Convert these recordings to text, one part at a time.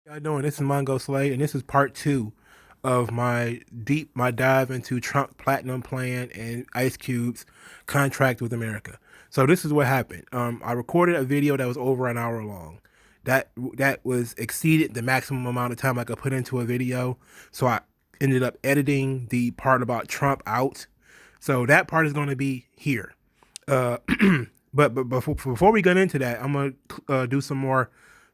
How you doing? This is Mongo Slay, and this is part two of my dive into Trump Platinum Plan and Ice Cube's contract with America. So this is what happened. I recorded a video that was over an hour long. That was exceeded the maximum amount of time I could put into a video. So I ended up editing the part about Trump out. So that part is going to be here. Uh, but before we get into that, I'm gonna do some more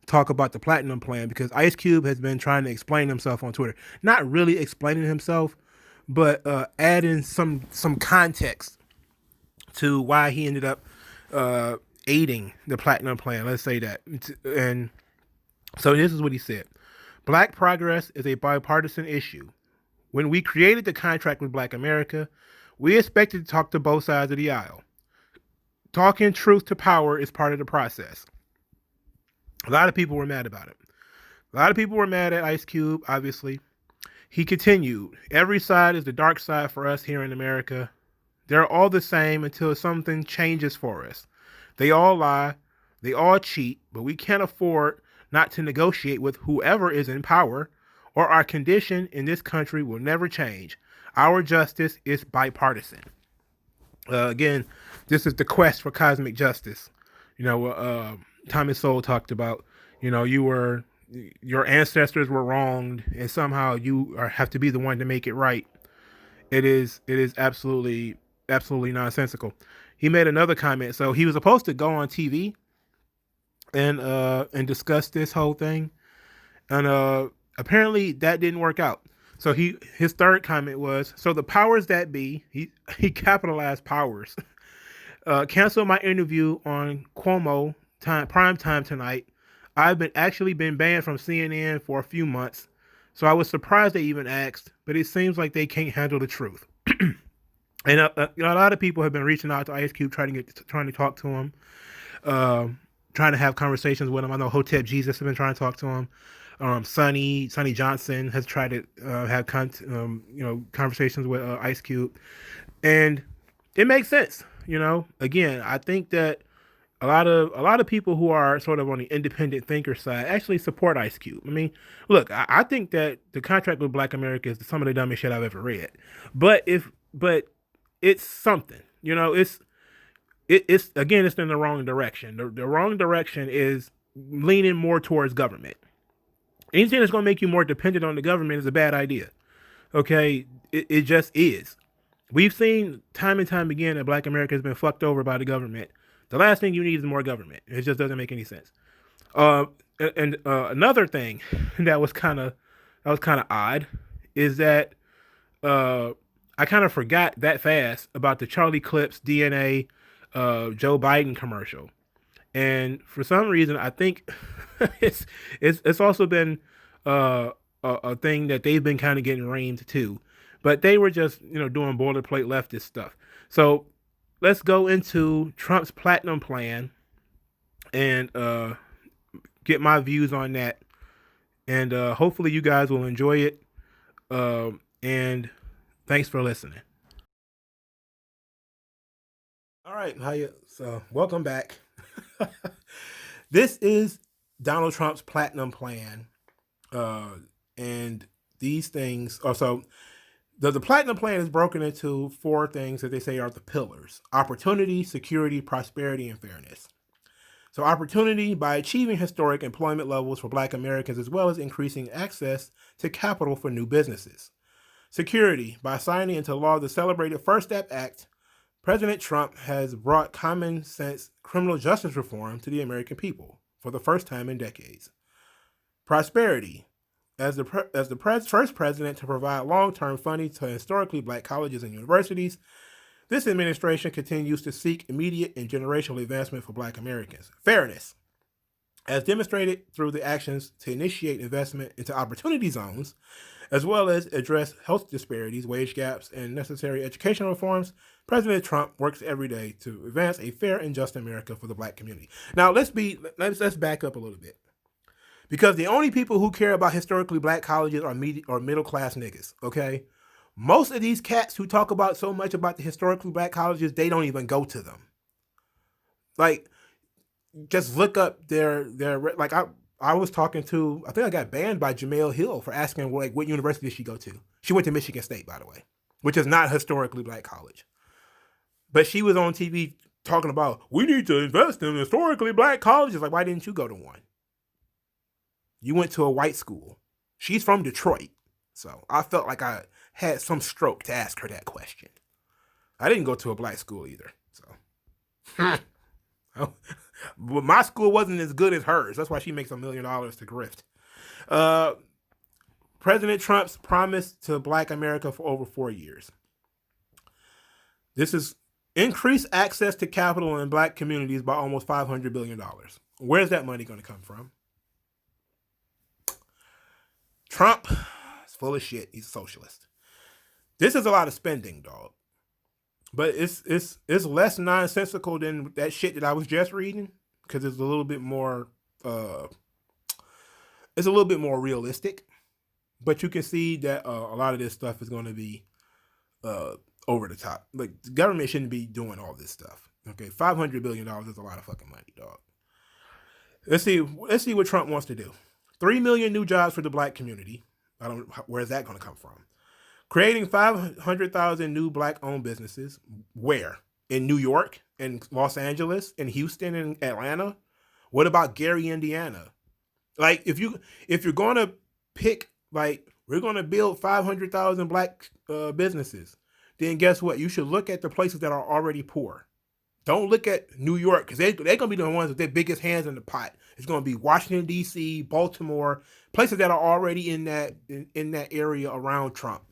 talk about the platinum plan because Ice Cube has been trying to explain himself on Twitter. Not really explaining himself, but adding some context to why he ended up uh, aiding the platinum plan. Let's say that. And so this is what he said: Black progress is a bipartisan issue. When we created the contract with Black America, we expected to talk to both sides of the aisle. Talking truth to power is part of the process. A lot of people were mad about it. A lot of people were mad at Ice Cube, obviously. He continued, every side is the dark side for us here in America. They're all the same until something changes for us. They all lie, they all cheat, but we can't afford not to negotiate with whoever is in power, or our condition in this country will never change. Our justice is bipartisan. Again, this is the quest for cosmic justice. Thomas Sowell talked about, your ancestors were wronged, and somehow have to be the one to make it right. It is absolutely nonsensical. He made another comment. So he was supposed to go on TV and discuss this whole thing, and apparently that didn't work out. So his third comment was, so the powers that be, he capitalized powers, cancel my interview on Cuomo prime time tonight. I've been banned from CNN for a few months, so I was surprised they even asked, but it seems like they can't handle the truth. And a lot of people have been reaching out to Ice Cube trying to talk to him, trying to have conversations with him. I know Hotep Jesus has been trying to talk to him. Sonny Johnson has tried to have conversations with Ice Cube, and it makes sense. Again, I think that a lot of people who are sort of on the independent thinker side actually support Ice Cube. I mean, look, I think that the contract with Black America is some of the dumbest shit I've ever read, but it's something. It's again, it's in the wrong direction. The wrong direction is leaning more towards government. Anything that's going to make you more dependent on the government is a bad idea. Okay, it just is. We've seen time and time again that Black America has been fucked over by the government. The last thing you need is more government. It just doesn't make any sense. Another thing that was kind of odd is that I kind of forgot that fast about the Charlie Clips DNA Joe Biden commercial, and for some reason I think it's also been a thing that they've been kind of getting reamed too, but they were just doing boilerplate leftist stuff. So let's go into Trump's platinum plan and get my views on that, and hopefully you guys will enjoy it. And thanks for listening. All right, so welcome back. This is Donald Trump's platinum plan, and these things are so. The platinum plan is broken into four things that they say are the pillars: opportunity, security, prosperity, and fairness. So opportunity, by achieving historic employment levels for Black Americans as well as increasing access to capital for new businesses. Security, by signing into law the celebrated First Step Act, President Trump has brought common sense criminal justice reform to the American people for the first time in decades. Prosperity, as the first president to provide long-term funding to historically Black colleges and universities, this administration continues to seek immediate and generational advancement for Black Americans. Fairness, as demonstrated through the actions to initiate investment into opportunity zones, as well as address health disparities, wage gaps, and necessary educational reforms, President Trump works every day to advance a fair and just America for the Black community. Now, let's back up a little bit. Because the only people who care about historically Black colleges are middle class niggas, okay? Most of these cats who talk about so much about the historically Black colleges, they don't even go to them. Like, just look up their like I was talking to, I think I got banned by Jamel Hill for asking like what university did she go to. She went to Michigan State, by the way, which is not a historically black college. But she was on TV talking about we need to invest in historically black colleges. Like, why didn't you go to one? You went to a white school. She's from Detroit, so I felt like I had some stroke to ask her that question. I didn't go to a black school either, so. But my school wasn't as good as hers. That's why she makes $1 million to grift. President Trump's promise to black America for over 4 years. This is increased access to capital in black communities by almost $500 billion. Where's that money going to come from? Trump is full of shit. He's a socialist. This is a lot of spending, dog. But it's less nonsensical than that shit that I was just reading, because it's a little bit more realistic. But you can see that a lot of this stuff is going to be over the top. Like, the government shouldn't be doing all this stuff. Okay, $500 billion is a lot of fucking money, dog. Let's see what Trump wants to do. 3 million new jobs for the black community. Where's that going to come from? Creating 500,000 new black-owned businesses. Where? In New York, in Los Angeles, in Houston, in Atlanta. What about Gary, Indiana? Like, if you're going to pick, like, we're going to build 500,000 black businesses, then guess what? You should look at the places that are already poor. Don't look at New York, because they're going to be the ones with their biggest hands in the pot. It's going to be Washington, D.C., Baltimore, places that are already in that area around Trump.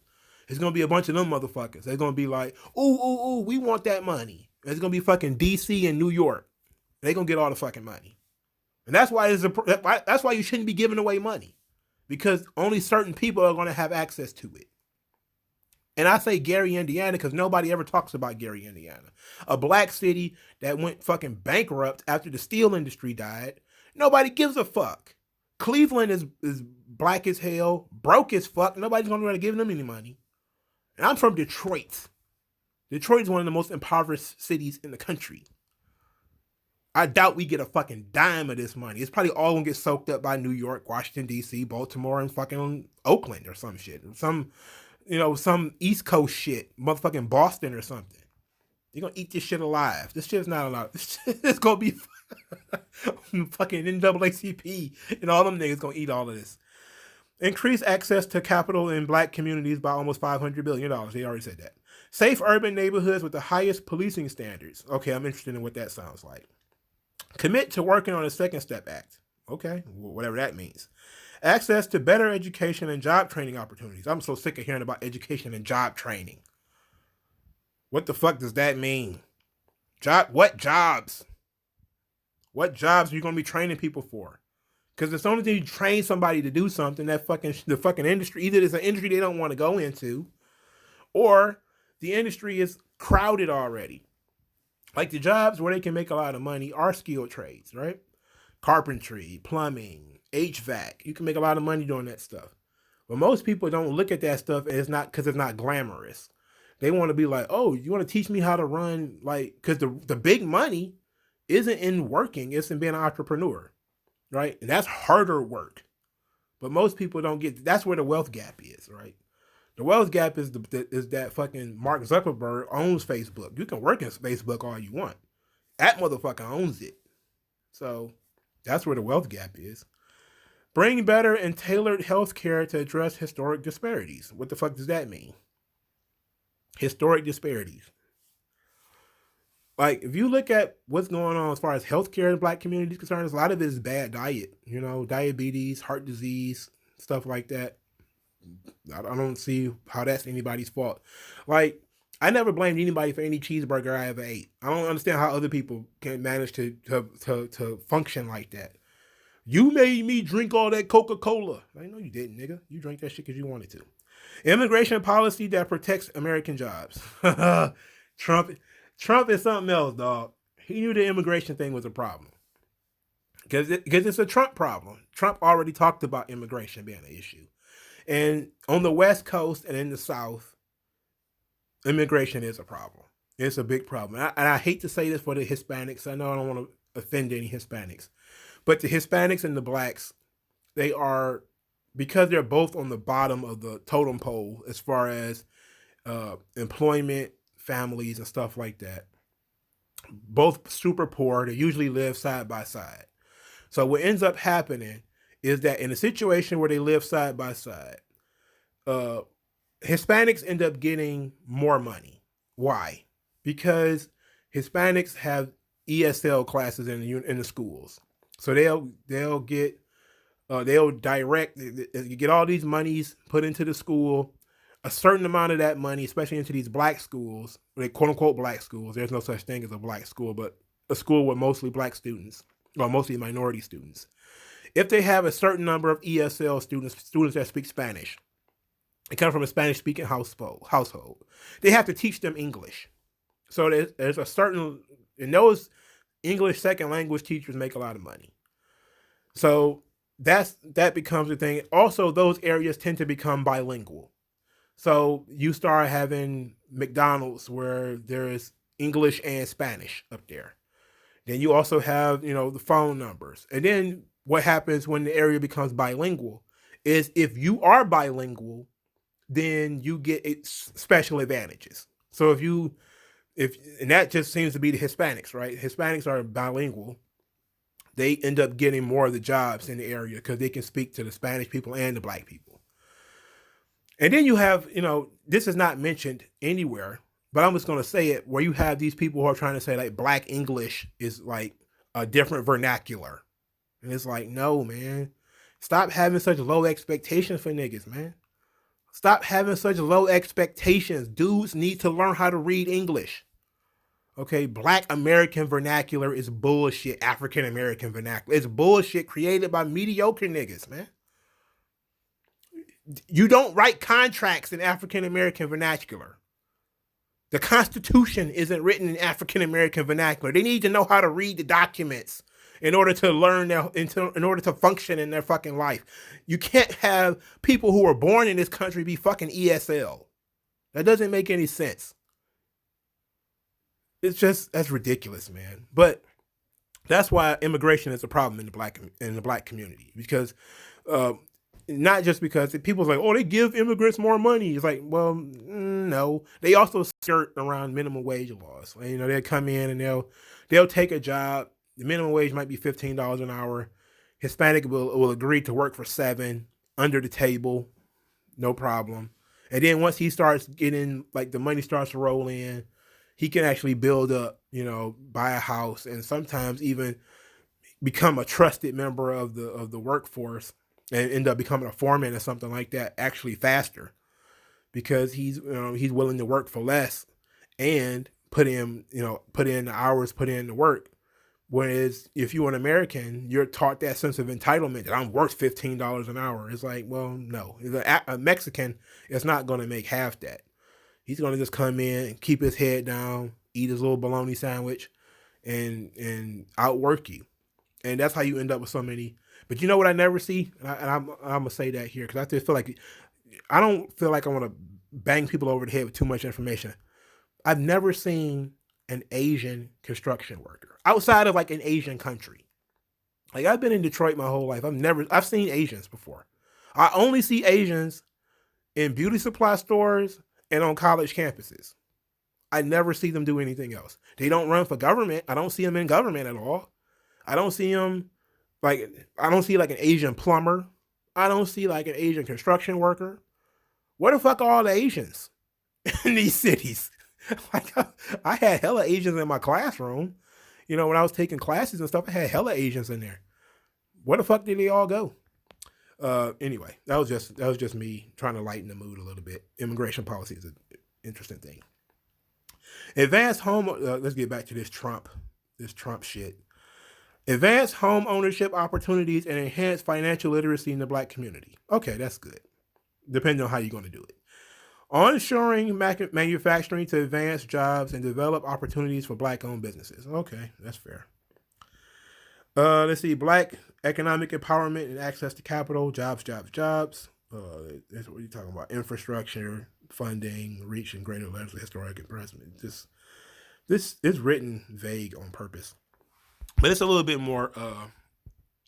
It's going to be a bunch of them motherfuckers. They're going to be like, ooh, we want that money. It's going to be fucking D.C. and New York. They're going to get all the fucking money. And that's why you shouldn't be giving away money, because only certain people are going to have access to it. And I say Gary, Indiana, because nobody ever talks about Gary, Indiana. A black city that went fucking bankrupt after the steel industry died. Nobody gives a fuck. Cleveland is black as hell, broke as fuck. Nobody's going to give them any money. And I'm from Detroit. Detroit is one of the most impoverished cities in the country. I doubt we get a fucking dime of this money. It's probably all going to get soaked up by New York, Washington, D.C., Baltimore, and fucking Oakland or some shit. Some East Coast shit. Motherfucking Boston or something. You're going to eat this shit alive. This shit's not alive. It's going to be fucking NAACP and all them niggas going to eat all of this. Increase access to capital in black communities by almost $500 billion. They already said that. Safe urban neighborhoods with the highest policing standards. Okay, I'm interested in what that sounds like. Commit to working on a Second Step Act. Okay, whatever that means. Access to better education and job training opportunities. I'm so sick of hearing about education and job training. What the fuck does that mean? What jobs? What jobs are you going to be training people for? Because as soon as you train somebody to do something, the fucking industry, either it's an industry they don't want to go into, or the industry is crowded already. Like, the jobs where they can make a lot of money are skilled trades, right? Carpentry, plumbing, HVAC. You can make a lot of money doing that stuff. But most people don't look at that stuff, and it's not glamorous. They want to be like, oh, you want to teach me how to run, like, because the big money isn't in working, it's in being an entrepreneur. Right? And that's harder work. But most people don't get, that's where the wealth gap is, right? The wealth gap is that fucking Mark Zuckerberg owns Facebook. You can work in Facebook all you want. That motherfucker owns it. So that's where the wealth gap is. Bring better and tailored healthcare to address historic disparities. What the fuck does that mean? Historic disparities. Like, if you look at what's going on as far as healthcare in black communities concerned, a lot of it is bad diet. Diabetes, heart disease, stuff like that. I don't see how that's anybody's fault. Like, I never blamed anybody for any cheeseburger I ever ate. I don't understand how other people can manage to function like that. You made me drink all that Coca-Cola. I know you didn't, nigga. You drank that shit because you wanted to. Immigration policy that protects American jobs. Trump is something else, dog. He knew the immigration thing was a problem. Because it's a Trump problem. Trump already talked about immigration being an issue. And on the West Coast and in the South, immigration is a problem. It's a big problem. And I hate to say this for the Hispanics. I know I don't want to offend any Hispanics. But the Hispanics and the blacks they are, because they're both on the bottom of the totem pole as far as employment, families, and stuff like that. Both super poor. They usually live side by side. So what ends up happening is that in a situation where they live side by side, uh, Hispanics end up getting more money. Why? Because Hispanics have ESL classes in the schools, so they'll get they'll direct you get all these monies put into the school. A certain amount of that money, especially into these black schools, they quote unquote black schools. There's no such thing as a black school, but a school with mostly black students or mostly minority students. If they have a certain number of ESL students that speak Spanish, they come from a Spanish speaking household, they have to teach them English. So there's a certain, and those English second language teachers make a lot of money. So that becomes the thing. Also, those areas tend to become bilingual. So you start having McDonald's where there's English and Spanish up there. Then you also have, the phone numbers. And then what happens when the area becomes bilingual is if you are bilingual, then you get special advantages. So and that just seems to be the Hispanics, right? Hispanics are bilingual. They end up getting more of the jobs in the area because they can speak to the Spanish people and the black people. And then you have, this is not mentioned anywhere, but I'm just going to say it, where you have these people who are trying to say like black English is like a different vernacular. And it's like, no, man. Stop having such low expectations for niggas, man. Stop having such low expectations. Dudes need to learn how to read English. Okay, black American vernacular is bullshit. African American vernacular. It's bullshit created by mediocre niggas, man. You don't write contracts in African American vernacular. The Constitution isn't written in African American vernacular. They need to know how to read the documents in order to learn in order to function in their fucking life. You can't have people who are born in this country be fucking ESL. That doesn't make any sense. That's ridiculous, man. But that's why immigration is a problem in the black community, because not just because people's like, oh, they give immigrants more money. It's like, well, no, they also skirt around minimum wage laws. They'll come in and they'll take a job. The minimum wage might be $15 an hour. Hispanic will agree to work for $7 under the table, no problem. And then once he starts getting, like, the money starts to roll in, he can actually build up, buy a house, and sometimes even become a trusted member of the workforce and end up becoming a foreman or something like that actually faster, because he's willing to work for less and put in the hours, put in the work. Whereas if you're an American, you're taught that sense of entitlement that I'm worth $15 an hour. It's like, well, no, a Mexican is not going to make half that. He's going to just come in and keep his head down, eat his little bologna sandwich, and outwork you. And that's how you end up with so many. But you know what I never see? And I'm going to say that here because I just feel like I don't feel like I want to bang people over the head with too much information. I've never seen an Asian construction worker outside of like an Asian country. Like, I've been in Detroit my whole life. I've seen Asians before. I only see Asians in beauty supply stores and on college campuses. I never see them do anything else. They don't run for government. I don't see them in government at all. I don't see them like an Asian plumber. I don't see like an Asian construction worker. Where the fuck are all the Asians in these cities? Like, I had hella Asians in my classroom. When I was taking classes and stuff, I had hella Asians in there. Where the fuck did they all go? Anyway, that was just me trying to lighten the mood a little bit. Immigration policy is an interesting thing. Advanced home. Let's get back to this Trump shit. Advanced home ownership opportunities and enhanced financial literacy in the black community. Okay, that's good. Depending on how you're going to do it. Onshoring manufacturing to advance jobs and develop opportunities for black-owned businesses. Okay, that's fair. Let's see. Black economic empowerment and access to capital. Jobs. That's what you're talking about. Infrastructure, funding, reaching greater levels of historic investment. This is written vague on purpose. But it's a little bit more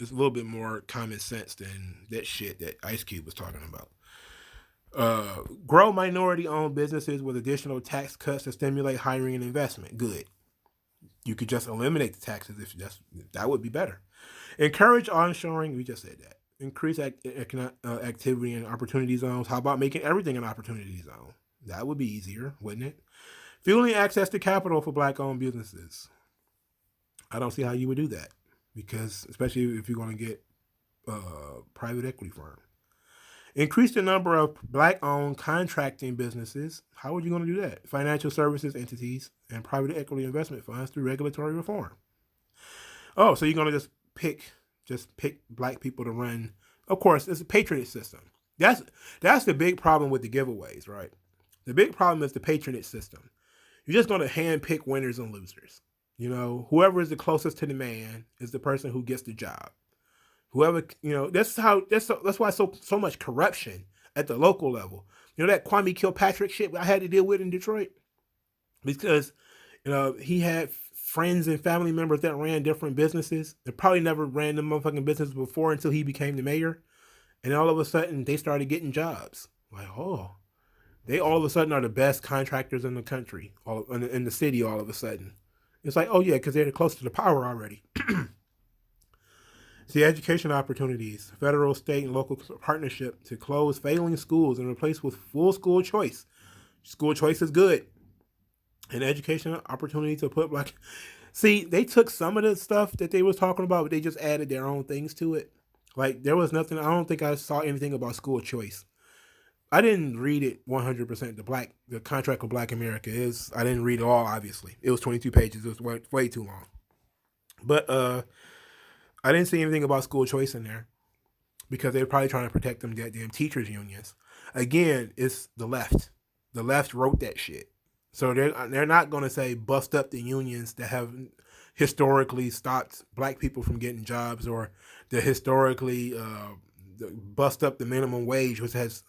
It's a little bit more common sense than that shit that Ice Cube was talking about. Grow minority-owned businesses with additional tax cuts to stimulate hiring and investment. Good. You could just eliminate the taxes if that would be better. Encourage onshoring. We just said that. Increase activity in opportunity zones. How about making everything an opportunity zone? That would be easier, wouldn't it? Fueling access to capital for black-owned businesses. I don't see how you would do that because, especially if you're going to get private equity firm. Increase the number of black-owned contracting businesses. How are you going to do that? Financial services entities and private equity investment funds through regulatory reform. Oh, so you're going to just pick black people to run? Of course, it's a patronage system. That's the big problem with the giveaways, right? The big problem is the patronage system. You're just going to hand pick winners and losers. You know, whoever is the closest to the man is the person who gets the job. Whoever, that's why so much corruption at the local level. You know that Kwame Kilpatrick shit I had to deal with in Detroit because he had friends and family members that ran different businesses. They probably never ran them motherfucking businesses before until he became the mayor, and all of a sudden they started getting jobs. Like, oh, they all of a sudden are the best contractors in the country, in the city. All of a sudden, it's like, oh yeah, because they're close to the power already. See, education opportunities, federal, state, and local partnership to close failing schools and replace with full school choice. School choice is good. And education opportunity to put black. See, they took some of the stuff that they was talking about, but they just added their own things to it. Like, there was nothing, I don't think I saw anything about school choice. I didn't read it 100%. The contract with Black America is, I didn't read it all, obviously. It was 22 pages. It was way too long. But, I didn't see anything about school choice in there because they're probably trying to protect them goddamn teachers unions. Again, it's the left. The left wrote that shit. So they're not going to say bust up the unions that have historically stopped black people from getting jobs, or the historically bust up the minimum wage, which has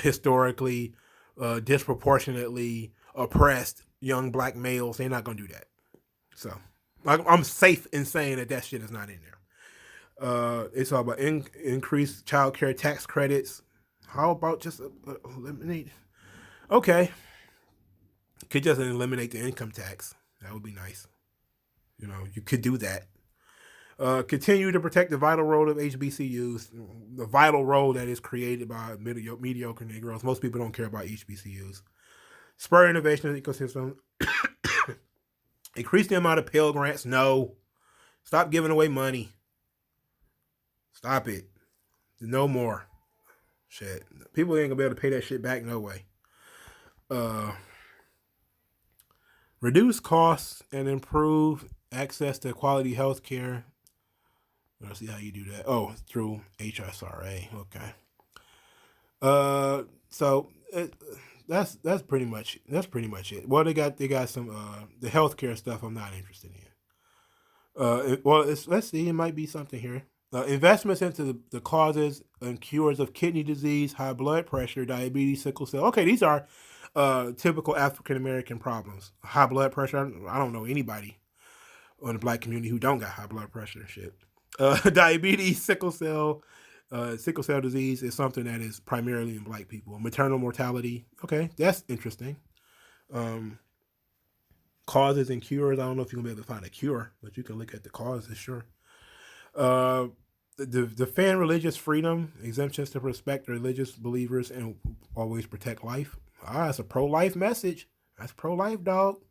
historically disproportionately oppressed young black males. They're not going to do that. So I'm safe in saying that shit is not in there. It's all about increased child care tax credits. How about just eliminate? Okay. Could just eliminate the income tax. That would be nice. You could do that. Continue to protect the vital role of HBCUs, the vital role that is created by mediocre Negroes. Most people don't care about HBCUs. Spur innovation in the ecosystem. Increase the amount of Pell Grants. No. Stop giving away money. Stop it. No more. Shit. People ain't gonna be able to pay that shit back no way. Reduce costs and improve access to quality health care. Let's see how you do that. Oh, through HSRA. Okay. That's pretty much it. Well, they got some the healthcare stuff I'm not interested in. Let's see, it might be something here. Investments into the causes and cures of kidney disease, high blood pressure, diabetes, sickle cell. Okay, these are typical African American problems. High blood pressure. I don't know anybody in the black community who don't got high blood pressure and shit. Diabetes, sickle cell disease is something that is primarily in black people. Maternal mortality. Okay, that's interesting. Causes and cures. I don't know if you're gonna be able to find a cure, but you can look at the causes, sure. Defend religious freedom, exemptions to respect religious believers, and always protect life. That's a pro-life message. That's pro-life, dog.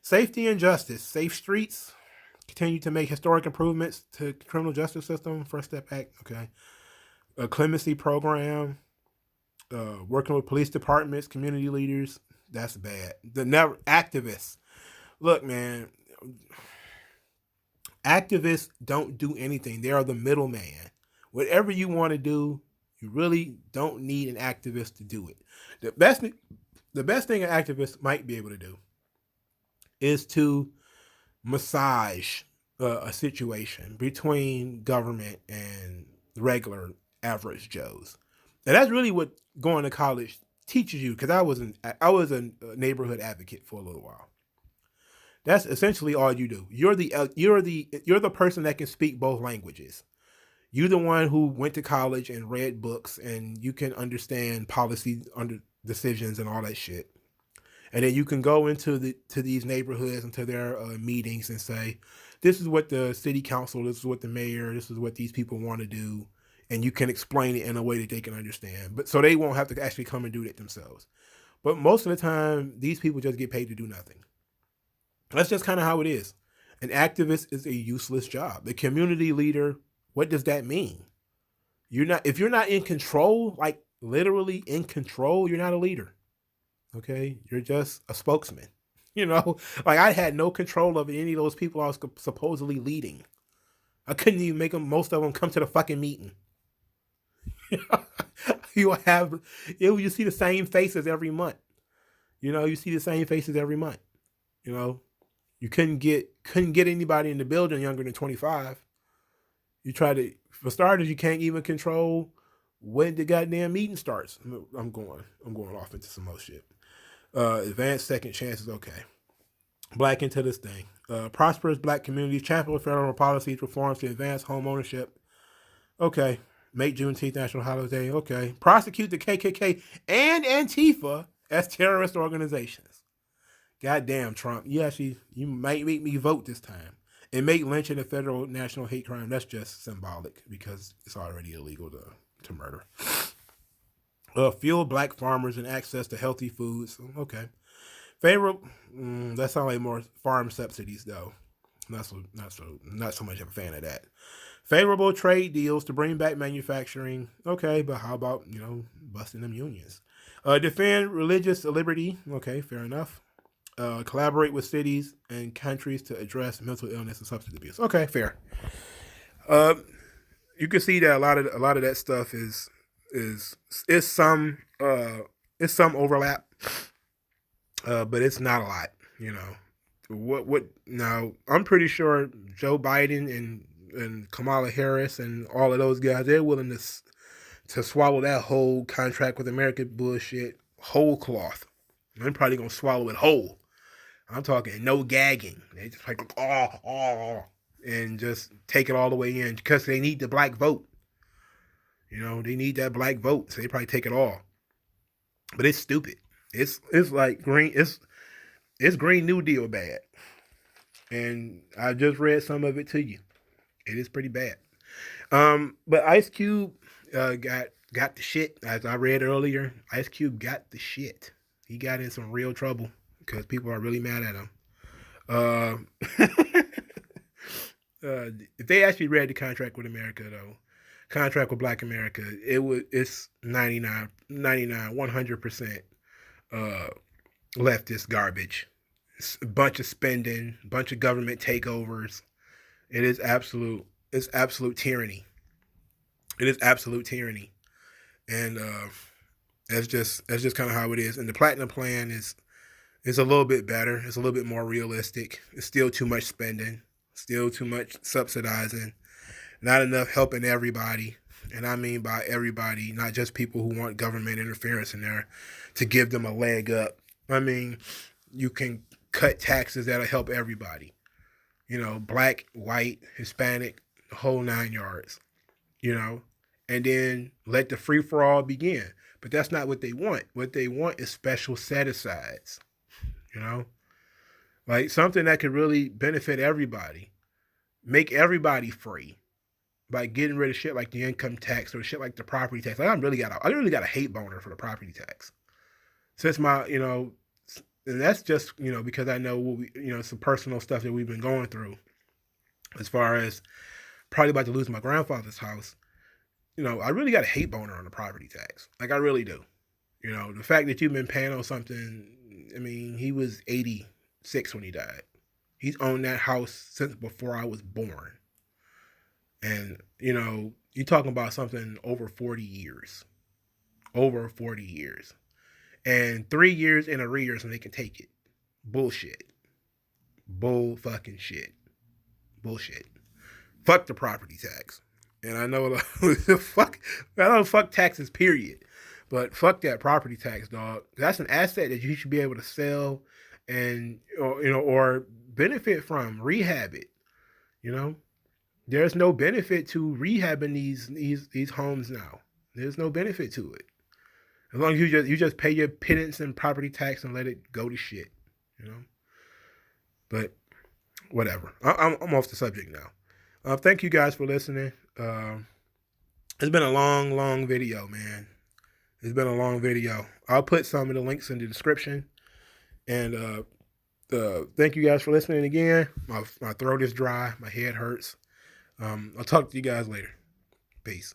Safety and justice. Safe streets. Continue to make historic improvements to criminal justice system. First Step Act. Okay. A clemency program. Working with police departments, community leaders. That's bad. Activists. Look, man. Activists don't do anything. They are the middleman. Whatever you want to do, you really don't need an activist to do it. The best thing an activist might be able to do is to massage a situation between government and regular average Joes. And that's really what going to college teaches you, because I was a neighborhood advocate for a little while. That's essentially all you do. You're the person that can speak both languages. You're the one who went to college and read books, and you can understand policy under decisions and all that shit. And then you can go into these neighborhoods, into their meetings, and say, "This is what the city council, this is what the mayor, this is what these people want to do," and you can explain it in a way that they can understand. But so they won't have to actually come and do it themselves. But most of the time, these people just get paid to do nothing. That's just kind of how it is. An activist is a useless job. The community leader, what does that mean? You're not if you're not in control, like literally in control, you're not a leader. Okay? You're just a spokesman. You know, like I had no control over any of those people I was supposedly leading. I couldn't even make them, most of them, come to the fucking meeting. you have you see the same faces every month. You see the same faces every month. You know, you couldn't get anybody in the building younger than 25. You try to, for starters, you can't even control when the goddamn meeting starts. I'm going off into some more shit. Advanced second chances, okay. Black into this thing. Prosperous black communities, champion federal policies, reforms to advance home ownership. Okay. Make Juneteenth national holiday. Okay. Prosecute the KKK and Antifa as terrorist organizations. Goddamn, Trump. You might make me vote this time. And make lynching a federal national hate crime. That's just symbolic because it's already illegal to murder. Fuel black farmers and access to healthy foods. Okay. Favorable. That sounds like more farm subsidies though. Not so much of a fan of that. Favorable trade deals to bring back manufacturing. Okay, but how about busting them unions? Defend religious liberty. Okay, fair enough. Collaborate with cities and countries to address mental illness and substance abuse. Okay, fair. You can see that a lot of that stuff is some overlap, but it's not a lot. What now? I'm pretty sure Joe Biden and Kamala Harris and all of those guys, they're willing to swallow that whole contract with America bullshit whole cloth. They're probably gonna swallow it whole. I'm talking no gagging. They just like and just take it all the way in because they need the black vote. They need that black vote, so they probably take it all. But it's stupid. It's like green. It's Green New Deal bad, and I just read some of it to you. It is pretty bad. But Ice Cube got the shit, as I read earlier. Ice Cube got the shit. He got in some real trouble because people are really mad at him. If they actually read the contract with America, though, contract with Black America, it's 99, 100% leftist garbage. It's a bunch of spending, a bunch of government takeovers. It's absolute tyranny. It is absolute tyranny, and that's just kind of how it is. And the Platinum Plan is a little bit better. It's a little bit more realistic. It's still too much spending, still too much subsidizing, not enough helping everybody. And I mean by everybody, not just people who want government interference in there to give them a leg up. I mean, you can cut taxes that'll help everybody. Black, white, Hispanic, the whole 9 yards. And then let the free for all begin. But that's not what they want. What they want is special set-asides. Like something that could really benefit everybody. Make everybody free by getting rid of shit like the income tax or shit like the property tax. Like I really got a hate boner for the property tax. Since and that's just, because I know some personal stuff that we've been going through as far as probably about to lose my grandfather's house. I really got a hate boner on the property tax. Like I really do. The fact that you've been paying on something, I mean, he was 86 when he died. He's owned that house since before I was born. And, you're talking about something over 40 years. Over 40 years. And 3 years in arrears and they can take it. Bullshit. Bull fucking shit. Bullshit. Fuck the property tax. And I know fuck taxes, period. But fuck that property tax, dog. That's an asset that you should be able to sell and or benefit from. Rehab it. You know, there's no benefit to rehabbing these homes now. There's no benefit to it. As long as you just pay your pittance and property tax and let it go to shit. You know. But whatever. I'm off the subject now. Thank you guys for listening. It's been a long video, man. It's been a long video. I'll put some of the links in the description. And thank you guys for listening again. My throat is dry. My head hurts. I'll talk to you guys later. Peace.